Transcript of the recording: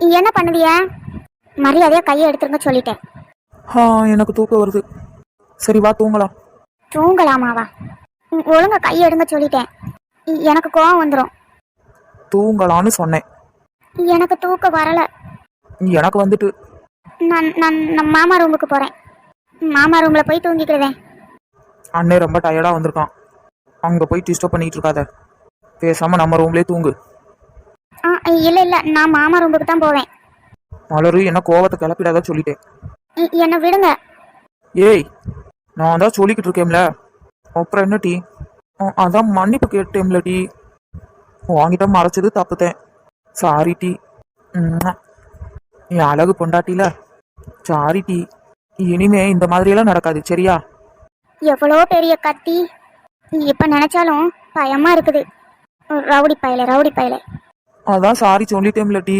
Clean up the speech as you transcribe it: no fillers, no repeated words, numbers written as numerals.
என்ன பண்ணுதிய? மரியாதையா கையை எடுத்துருங்க சொல்லிட்டேன். எனக்கு தூக்கம் வருது. சரி வா தூங்கலாம். தூங்கலாமாவா? ஒழுங்கா கையை எடுங்க சொல்லிட்டேன். எனக்கு கோவம் வந்துடும். தூங்கலான்னு சொன்னேன். எனக்கு தூக்கம் வரல. எனக்கு வந்துட்டு. நான் மாமா ரூமுக்கு போறேன். மாமா ரூம்ல போய் தூங்கிக்கிடுவேன். அண்ணே ரொம்ப டயர்டா வந்திருக்கான். அங்க போய் டிஸ்டர்ப் பண்ணிட்டு இருக்காத. பேசாம நம்ம ரூம்லயே தூங்கு. இல்ல நான் மாமா ரூமுக்கு தான் போவேன். மலரு என்ன கோவத்தை கிளப்பிடாத சொல்லிட்டேன். என்னை விடுங்க. ஏய், நான் தான் சொல்லிக்கிட்டு இருக்கேன்ல. அப்புறம் என்ன டீ? அதான் மன்னிப்பு கேட்டேன்ல டீ. வாங்கிட்ட மறைச்சது தப்புத்தேன். Sorry tea. நீ அழகு பொண்டாட்டில. Sorry tea. இனிமே இந்த மாதிரியெல்லாம் நடக்காது சரியா? எவ்வளோ பெரிய கத்தி. இப்ப நினைச்சாலும் பயமா இருக்குது. ரவுடி பயலே. அதான் சாரி சொல்லிட்டேன்ல டீ.